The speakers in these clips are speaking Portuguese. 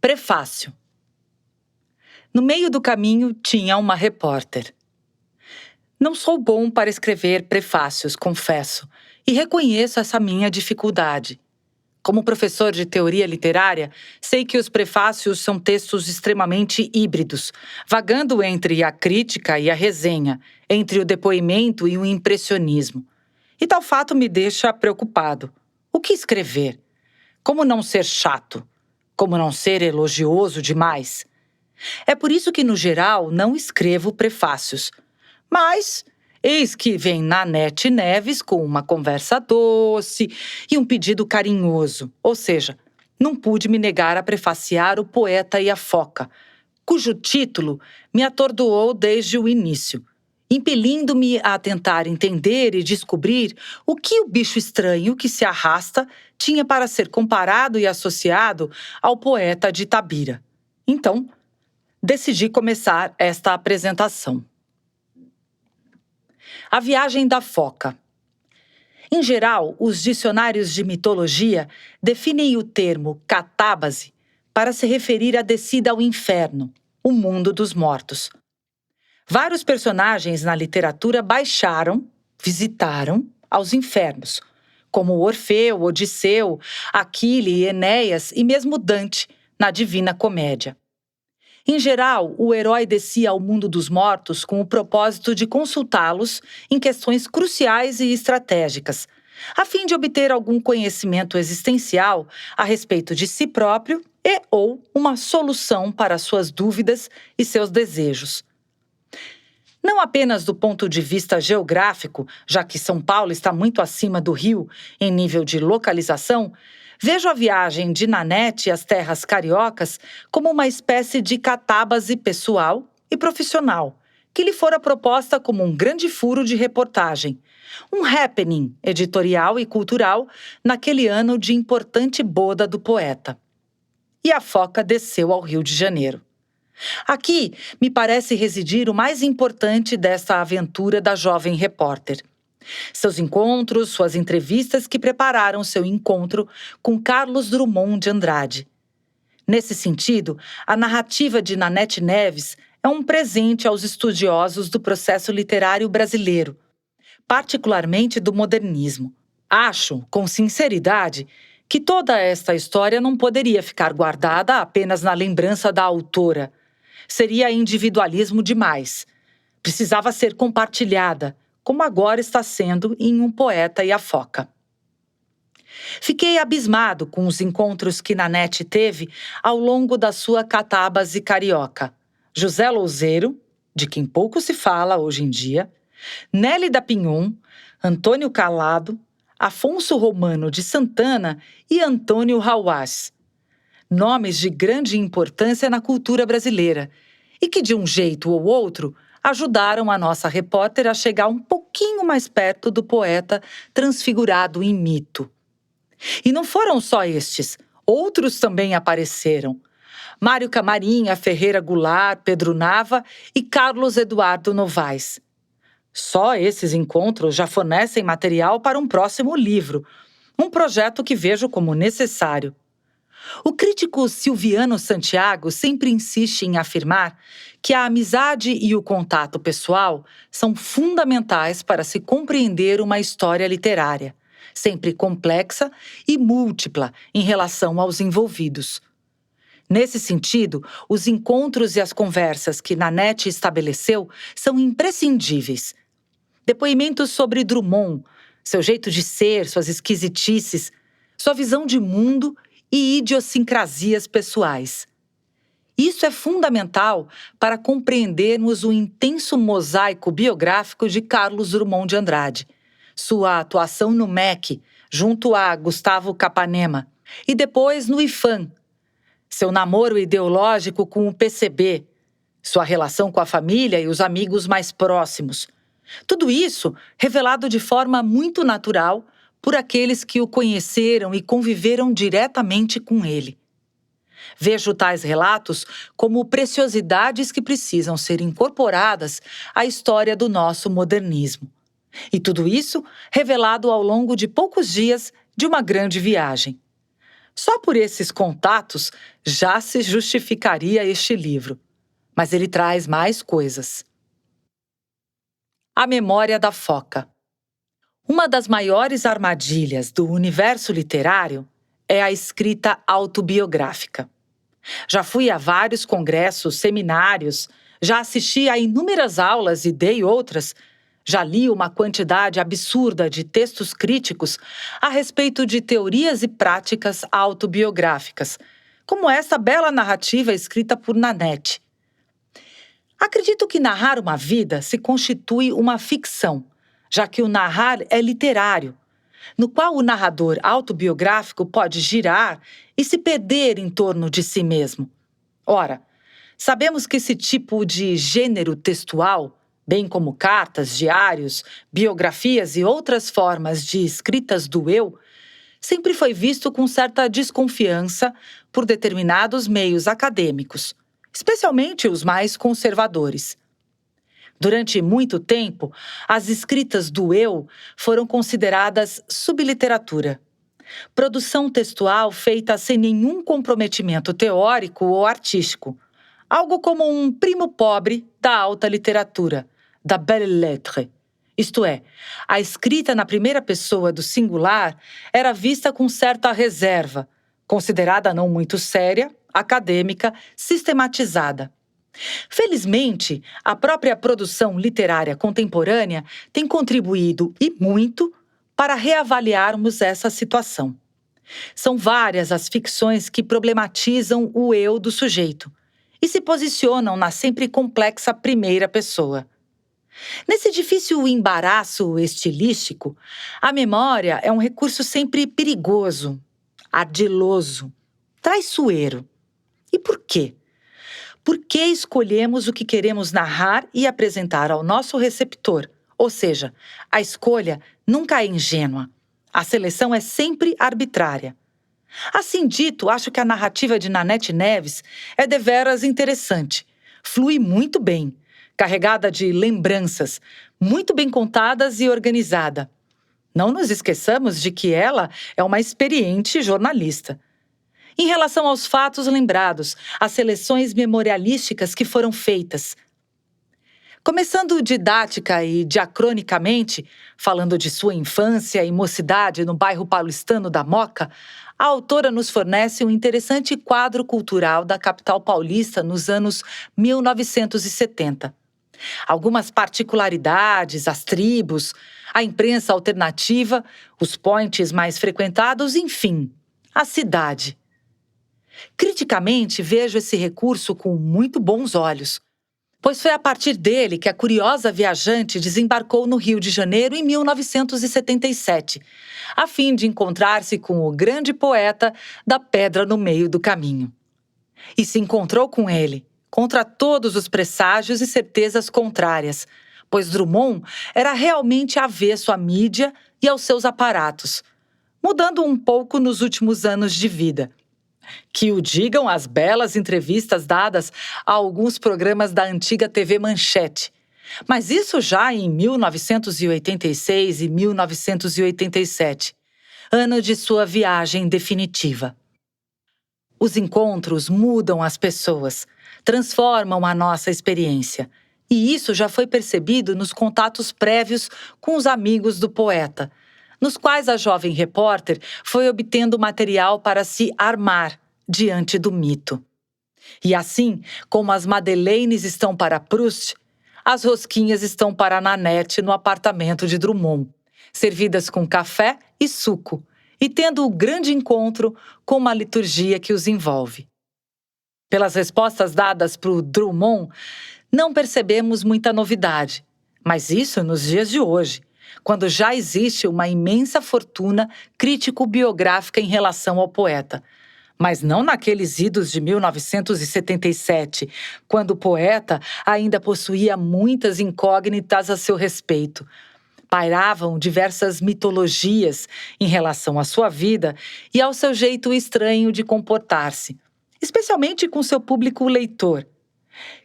Prefácio. No meio do caminho tinha uma repórter. Não sou bom para escrever prefácios, confesso, e reconheço essa minha dificuldade. Como professor de teoria literária, sei que os prefácios são textos extremamente híbridos, vagando entre a crítica e a resenha, entre o depoimento e o impressionismo. E tal fato me deixa preocupado. O que escrever? Como não ser chato? Como não ser elogioso demais? É por isso que, no geral, não escrevo prefácios. Mas eis que vem Nanete Neves com uma conversa doce e um pedido carinhoso. Ou seja, não pude me negar a prefaciar O Poeta e a Foca, cujo título me atordoou desde o início, impelindo-me a tentar entender e descobrir o que o bicho estranho que se arrasta tinha para ser comparado e associado ao poeta de Itabira. Então, decidi começar esta apresentação. A viagem da foca. Em geral, os dicionários de mitologia definem o termo catábase para se referir à descida ao inferno, o mundo dos mortos. Vários personagens na literatura visitaram aos infernos, como Orfeu, Odisseu, Aquiles, Enéas e mesmo Dante, na Divina Comédia. Em geral, o herói descia ao mundo dos mortos com o propósito de consultá-los em questões cruciais e estratégicas, a fim de obter algum conhecimento existencial a respeito de si próprio ou uma solução para suas dúvidas e seus desejos. Não apenas do ponto de vista geográfico, já que São Paulo está muito acima do Rio em nível de localização, vejo a viagem de Nanete às terras cariocas como uma espécie de catábase pessoal e profissional, que lhe fora proposta como um grande furo de reportagem, um happening editorial e cultural naquele ano de importante boda do poeta. E a foca desceu ao Rio de Janeiro. Aqui me parece residir o mais importante desta aventura da jovem repórter. Seus encontros, suas entrevistas que prepararam seu encontro com Carlos Drummond de Andrade. Nesse sentido, a narrativa de Nanete Neves é um presente aos estudiosos do processo literário brasileiro, particularmente do modernismo. Acho, com sinceridade, que toda esta história não poderia ficar guardada apenas na lembrança da autora. Seria individualismo demais. Precisava ser compartilhada, como agora está sendo em Um Poeta e a Foca. Fiquei abismado com os encontros que Nanete teve ao longo da sua catábase carioca. José Louzeiro, de quem pouco se fala hoje em dia, Nélida Pinhon, Antônio Calado, Afonso Romano de Santana e Antônio Hawass. Nomes de grande importância na cultura brasileira e que, de um jeito ou outro, ajudaram a nossa repórter a chegar um pouquinho mais perto do poeta transfigurado em mito. E não foram só estes, outros também apareceram. Mário Camarinha, Ferreira Goulart, Pedro Nava e Carlos Eduardo Novaes. Só esses encontros já fornecem material para um próximo livro, um projeto que vejo como necessário. O crítico Silviano Santiago sempre insiste em afirmar que a amizade e o contato pessoal são fundamentais para se compreender uma história literária, sempre complexa e múltipla em relação aos envolvidos. Nesse sentido, os encontros e as conversas que Nanete estabeleceu são imprescindíveis. Depoimentos sobre Drummond, seu jeito de ser, suas esquisitices, sua visão de mundo e idiosincrasias pessoais. Isso é fundamental para compreendermos o intenso mosaico biográfico de Carlos Drummond de Andrade, sua atuação no MEC, junto a Gustavo Capanema, e depois no IFAM, seu namoro ideológico com o PCB, sua relação com a família e os amigos mais próximos. Tudo isso revelado de forma muito natural por aqueles que o conheceram e conviveram diretamente com ele. Vejo tais relatos como preciosidades que precisam ser incorporadas à história do nosso modernismo. E tudo isso revelado ao longo de poucos dias de uma grande viagem. Só por esses contatos já se justificaria este livro. Mas ele traz mais coisas. A memória da foca. Uma das maiores armadilhas do universo literário é a escrita autobiográfica. Já fui a vários congressos, seminários, já assisti a inúmeras aulas e dei outras, já li uma quantidade absurda de textos críticos a respeito de teorias e práticas autobiográficas, como essa bela narrativa escrita por Nanette. Acredito que narrar uma vida se constitui uma ficção, já que o narrar é literário, no qual o narrador autobiográfico pode girar e se perder em torno de si mesmo. Ora, sabemos que esse tipo de gênero textual, bem como cartas, diários, biografias e outras formas de escritas do eu, sempre foi visto com certa desconfiança por determinados meios acadêmicos, especialmente os mais conservadores. Durante muito tempo, as escritas do eu foram consideradas subliteratura, produção textual feita sem nenhum comprometimento teórico ou artístico, algo como um primo pobre da alta literatura, da belles lettres. Isto é, a escrita na primeira pessoa do singular era vista com certa reserva, considerada não muito séria, acadêmica, sistematizada. Felizmente, a própria produção literária contemporânea tem contribuído, e muito, para reavaliarmos essa situação. São várias as ficções que problematizam o eu do sujeito e se posicionam na sempre complexa primeira pessoa. Nesse difícil embaraço estilístico, a memória é um recurso sempre perigoso, ardiloso, traiçoeiro. E por quê? Por que escolhemos o que queremos narrar e apresentar ao nosso receptor? Ou seja, a escolha nunca é ingênua. A seleção é sempre arbitrária. Assim dito, acho que a narrativa de Nanette Neves é deveras interessante. Flui muito bem, carregada de lembranças, muito bem contadas e organizada. Não nos esqueçamos de que ela é uma experiente jornalista. Em relação aos fatos lembrados, às seleções memorialísticas que foram feitas. Começando didática e diacronicamente, falando de sua infância e mocidade no bairro paulistano da Moca, a autora nos fornece um interessante quadro cultural da capital paulista nos anos 1970. Algumas particularidades, as tribos, a imprensa alternativa, os points mais frequentados, enfim, a cidade. Criticamente, vejo esse recurso com muito bons olhos, pois foi a partir dele que a curiosa viajante desembarcou no Rio de Janeiro em 1977, a fim de encontrar-se com o grande poeta da Pedra no Meio do Caminho. E se encontrou com ele, contra todos os presságios e certezas contrárias, pois Drummond era realmente avesso à mídia e aos seus aparatos, mudando um pouco nos últimos anos de vida. Que o digam as belas entrevistas dadas a alguns programas da antiga TV Manchete. Mas isso já em 1986 e 1987, ano de sua viagem definitiva. Os encontros mudam as pessoas, transformam a nossa experiência. E isso já foi percebido nos contatos prévios com os amigos do poeta, nos quais a jovem repórter foi obtendo material para se armar diante do mito. E assim, como as madeleines estão para Proust, as rosquinhas estão para Nanette no apartamento de Drummond, servidas com café e suco, e tendo o grande encontro com uma liturgia que os envolve. Pelas respostas dadas por Drummond, não percebemos muita novidade, mas isso nos dias de hoje, quando já existe uma imensa fortuna crítico-biográfica em relação ao poeta. Mas não naqueles idos de 1977, quando o poeta ainda possuía muitas incógnitas a seu respeito. Pairavam diversas mitologias em relação à sua vida e ao seu jeito estranho de comportar-se, especialmente com seu público leitor.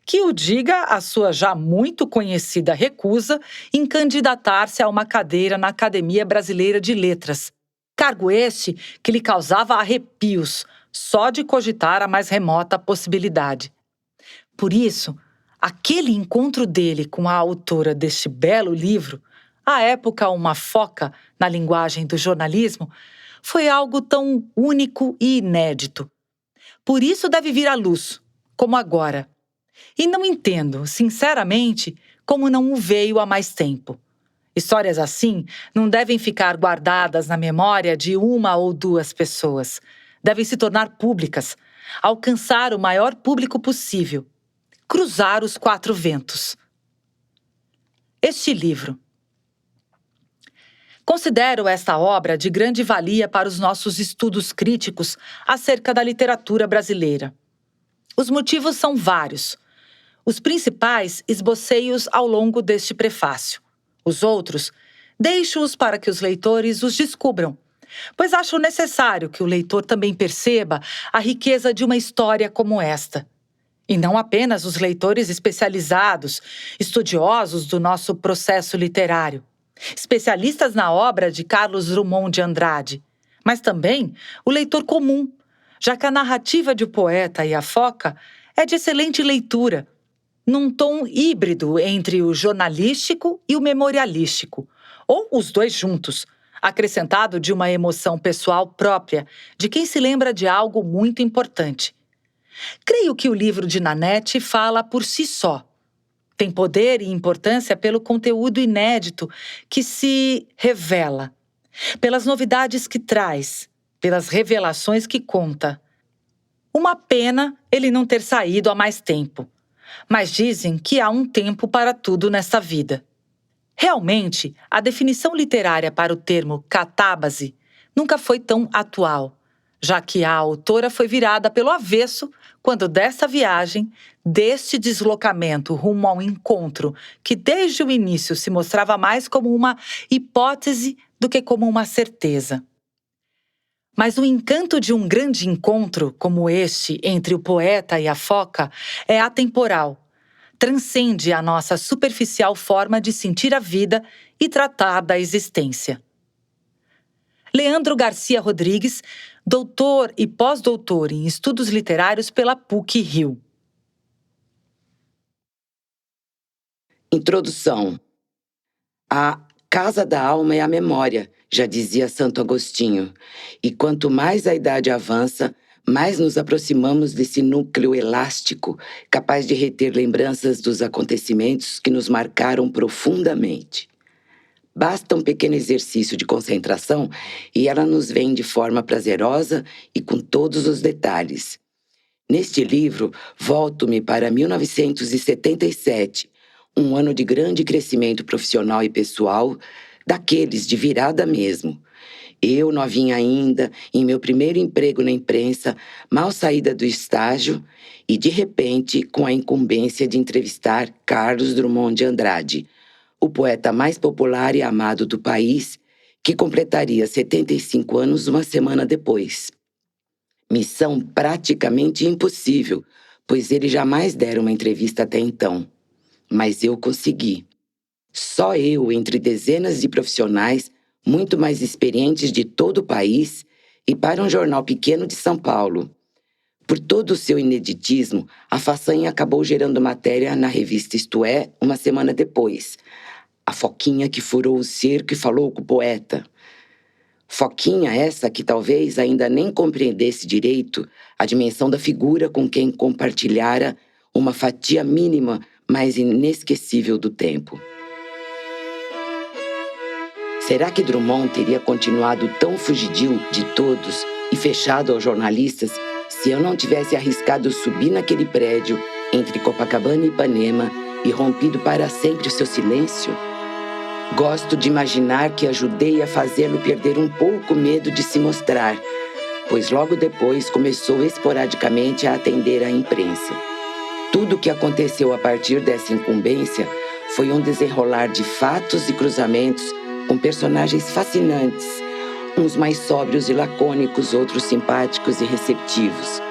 Que o diga a sua já muito conhecida recusa em candidatar-se a uma cadeira na Academia Brasileira de Letras, Cargo este que lhe causava arrepios só de cogitar a mais remota possibilidade. Por isso, aquele encontro dele com a autora deste belo livro, à época uma foca na linguagem do jornalismo, foi algo tão único e inédito. Por isso deve vir à luz, como agora. E não entendo, sinceramente, como não o veio há mais tempo. Histórias assim não devem ficar guardadas na memória de uma ou duas pessoas. Devem se tornar públicas, alcançar o maior público possível, cruzar os quatro ventos. Este livro. Considero esta obra de grande valia para os nossos estudos críticos acerca da literatura brasileira. Os motivos são vários. Os principais esbocei-os ao longo deste prefácio. Os outros, deixo-os para que os leitores os descubram, pois acho necessário que o leitor também perceba a riqueza de uma história como esta. E não apenas os leitores especializados, estudiosos do nosso processo literário, especialistas na obra de Carlos Drummond de Andrade, mas também o leitor comum, já que a narrativa de O Poeta e a Foca é de excelente leitura, num tom híbrido entre o jornalístico e o memorialístico, ou os dois juntos, acrescentado de uma emoção pessoal própria de quem se lembra de algo muito importante. Creio que o livro de Nanete fala por si só. Tem poder e importância pelo conteúdo inédito que se revela, pelas novidades que traz, pelas revelações que conta. Uma pena ele não ter saído há mais tempo, mas dizem que há um tempo para tudo nesta vida. Realmente, a definição literária para o termo catábase nunca foi tão atual, já que a autora foi virada pelo avesso quando dessa viagem, deste deslocamento rumo ao encontro que desde o início se mostrava mais como uma hipótese do que como uma certeza. Mas o encanto de um grande encontro como este entre o poeta e a foca é atemporal, transcende a nossa superficial forma de sentir a vida e tratar da existência. Leandro Garcia Rodrigues, doutor e pós-doutor em estudos literários pela PUC-Rio. Introdução. A casa da alma é a memória, já dizia Santo Agostinho, e quanto mais a idade avança, mais nos aproximamos desse núcleo elástico, capaz de reter lembranças dos acontecimentos que nos marcaram profundamente. Basta um pequeno exercício de concentração e ela nos vem de forma prazerosa e com todos os detalhes. Neste livro, volto-me para 1977, um ano de grande crescimento profissional e pessoal, daqueles de virada mesmo. Eu, novinha ainda, em meu primeiro emprego na imprensa, mal saída do estágio e, de repente, com a incumbência de entrevistar Carlos Drummond de Andrade, o poeta mais popular e amado do país, que completaria 75 anos uma semana depois. Missão praticamente impossível, pois ele jamais dera uma entrevista até então. Mas eu consegui. Só eu, entre dezenas de profissionais muito mais experientes de todo o país e para um jornal pequeno de São Paulo. Por todo o seu ineditismo, a façanha acabou gerando matéria na revista Isto É, uma semana depois. A Foquinha que furou o cerco e falou com o poeta. Foquinha essa que talvez ainda nem compreendesse direito a dimensão da figura com quem compartilhara uma fatia mínima, mas inesquecível do tempo. Será que Drummond teria continuado tão fugidio de todos e fechado aos jornalistas se eu não tivesse arriscado subir naquele prédio entre Copacabana e Ipanema e rompido para sempre o seu silêncio? Gosto de imaginar que ajudei a fazê-lo perder um pouco o medo de se mostrar, pois logo depois começou esporadicamente a atender à imprensa. Tudo o que aconteceu a partir dessa incumbência foi um desenrolar de fatos e cruzamentos com personagens fascinantes, uns mais sóbrios e lacônicos, outros simpáticos e receptivos.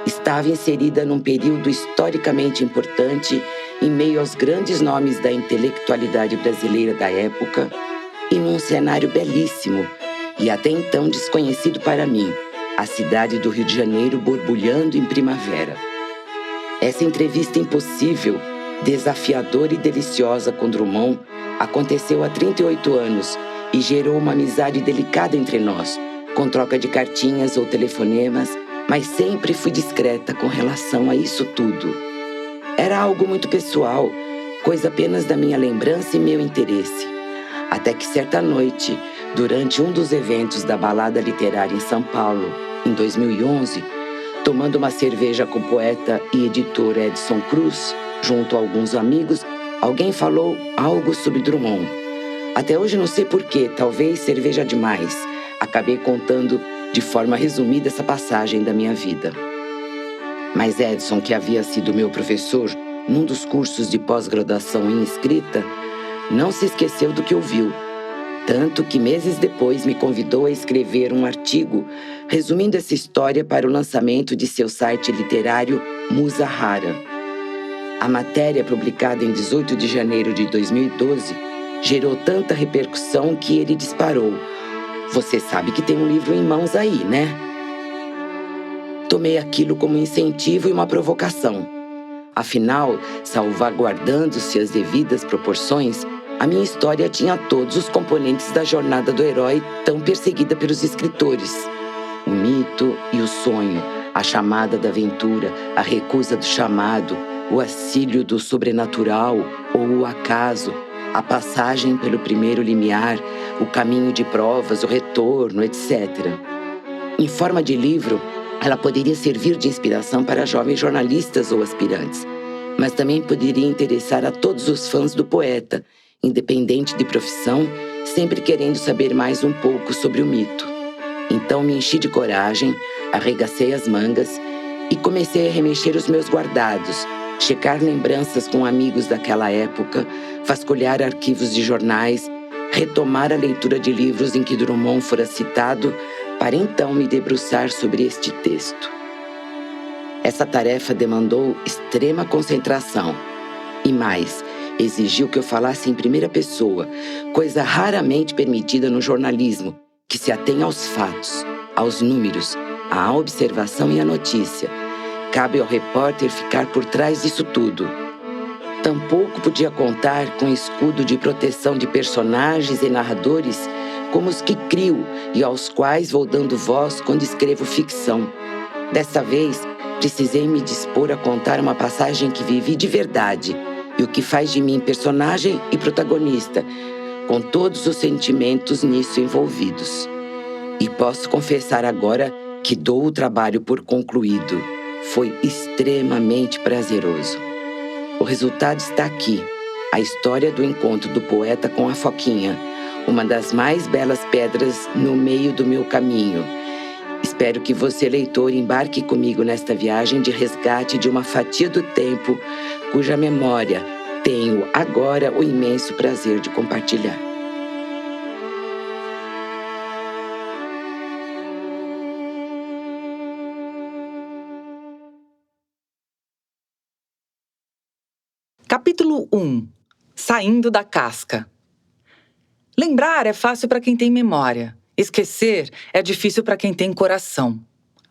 Estava inserida num período historicamente importante, em meio aos grandes nomes da intelectualidade brasileira da época, e num cenário belíssimo, e até então desconhecido para mim, a cidade do Rio de Janeiro borbulhando em primavera. Essa entrevista impossível, desafiadora e deliciosa com Drummond aconteceu há 38 anos e gerou uma amizade delicada entre nós, com troca de cartinhas ou telefonemas, mas sempre fui discreta com relação a isso tudo. Era algo muito pessoal, coisa apenas da minha lembrança e meu interesse. Até que certa noite, durante um dos eventos da Balada Literária em São Paulo, em 2011, tomando uma cerveja com o poeta e editor Edson Cruz, junto a alguns amigos, alguém falou algo sobre Drummond. Até hoje não sei porquê, talvez cerveja demais. Acabei contando de forma resumida essa passagem da minha vida. Mas Edson, que havia sido meu professor num dos cursos de pós-graduação em escrita, não se esqueceu do que ouviu. Tanto que meses depois me convidou a escrever um artigo resumindo essa história para o lançamento de seu site literário Musa Rara. A matéria, publicada em 18 de janeiro de 2012, gerou tanta repercussão que ele disparou: "Você sabe que tem um livro em mãos aí, né?" Tomei aquilo como um incentivo e uma provocação. Afinal, salvaguardando-se as devidas proporções, a minha história tinha todos os componentes da jornada do herói tão perseguida pelos escritores. O mito e o sonho, a chamada da aventura, a recusa do chamado, o auxílio do sobrenatural ou o acaso, a passagem pelo primeiro limiar, o caminho de provas, o retorno, etc. Em forma de livro, ela poderia servir de inspiração para jovens jornalistas ou aspirantes, mas também poderia interessar a todos os fãs do poeta, independente de profissão, sempre querendo saber mais um pouco sobre o mito. Então me enchi de coragem, arregacei as mangas e comecei a remexer os meus guardados, checar lembranças com amigos daquela época, vasculhar arquivos de jornais, retomar a leitura de livros em que Drummond fora citado, para então me debruçar sobre este texto. Essa tarefa demandou extrema concentração e mais, exigiu que eu falasse em primeira pessoa, coisa raramente permitida no jornalismo, que se atém aos fatos, aos números, à observação e à notícia. Cabe ao repórter ficar por trás disso tudo. Tampouco podia contar com escudo de proteção de personagens e narradores como os que crio e aos quais vou dando voz quando escrevo ficção. Desta vez, precisei me dispor a contar uma passagem que vivi de verdade e o que faz de mim personagem e protagonista, com todos os sentimentos nisso envolvidos. E posso confessar agora que dou o trabalho por concluído. Foi extremamente prazeroso. O resultado está aqui, a história do encontro do poeta com a foquinha, uma das mais belas pedras no meio do meu caminho. Espero que você, leitor, embarque comigo nesta viagem de resgate de uma fatia do tempo, cuja memória tenho agora o imenso prazer de compartilhar. Capítulo 1. Saindo da casca. Lembrar é fácil para quem tem memória. Esquecer é difícil para quem tem coração.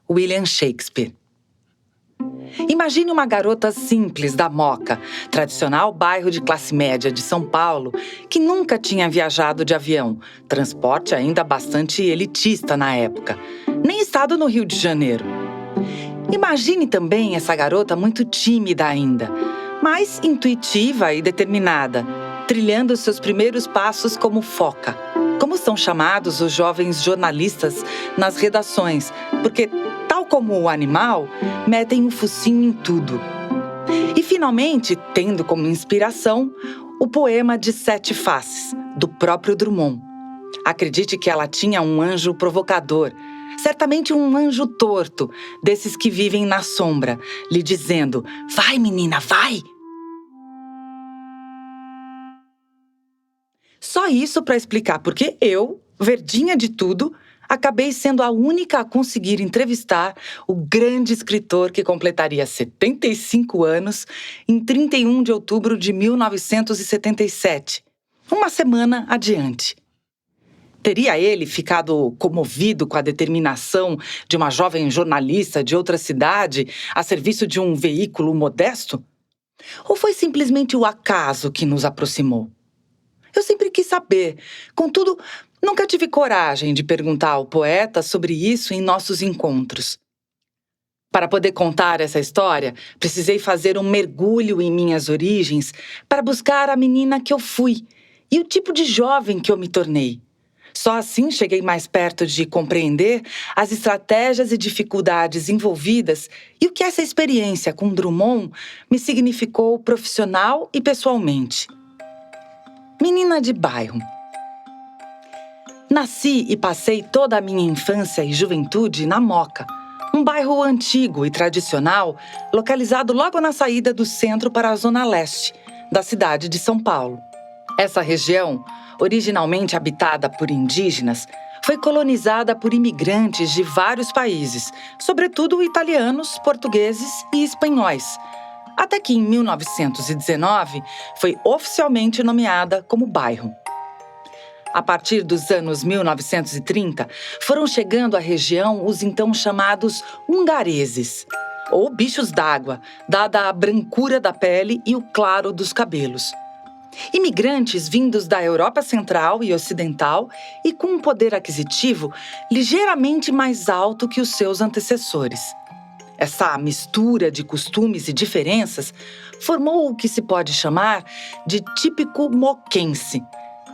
William Shakespeare. Imagine uma garota simples da Moca, tradicional bairro de classe média de São Paulo, que nunca tinha viajado de avião, transporte ainda bastante elitista na época, nem estado no Rio de Janeiro. Imagine também essa garota muito tímida ainda, mas intuitiva e determinada, trilhando seus primeiros passos como foca, como são chamados os jovens jornalistas nas redações, porque, tal como o animal, metem o focinho em tudo. E, finalmente, tendo como inspiração o poema de Sete Faces, do próprio Drummond. Acredite que ela tinha um anjo provocador, certamente um anjo torto, desses que vivem na sombra, lhe dizendo: "Vai, menina, vai!" Só isso para explicar porque eu, verdinha de tudo, acabei sendo a única a conseguir entrevistar o grande escritor que completaria 75 anos em 31 de outubro de 1977, uma semana adiante. Teria ele ficado comovido com a determinação de uma jovem jornalista de outra cidade a serviço de um veículo modesto? Ou foi simplesmente o acaso que nos aproximou? Eu sempre quis saber. Contudo, nunca tive coragem de perguntar ao poeta sobre isso em nossos encontros. Para poder contar essa história, precisei fazer um mergulho em minhas origens para buscar a menina que eu fui e o tipo de jovem que eu me tornei. Só assim cheguei mais perto de compreender as estratégias e dificuldades envolvidas e o que essa experiência com Drummond me significou profissional e pessoalmente. Menina de bairro. Nasci e passei toda a minha infância e juventude na Moca, um bairro antigo e tradicional localizado logo na saída do centro para a zona leste da cidade de São Paulo. Essa região, originalmente habitada por indígenas, foi colonizada por imigrantes de vários países, sobretudo italianos, portugueses e espanhóis, até que em 1919 foi oficialmente nomeada como bairro. A partir dos anos 1930, foram chegando à região os então chamados hungareses, ou bichos d'água, dada a brancura da pele e o claro dos cabelos. Imigrantes vindos da Europa Central e Ocidental e com um poder aquisitivo ligeiramente mais alto que os seus antecessores. Essa mistura de costumes e diferenças formou o que se pode chamar de típico moquense,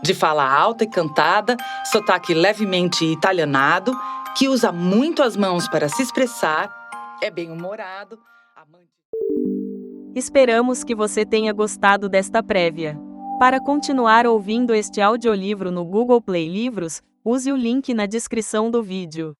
de fala alta e cantada, sotaque levemente italianado, que usa muito as mãos para se expressar, é bem-humorado, amante... Esperamos que você tenha gostado desta prévia. Para continuar ouvindo este audiolivro no Google Play Livros, use o link na descrição do vídeo.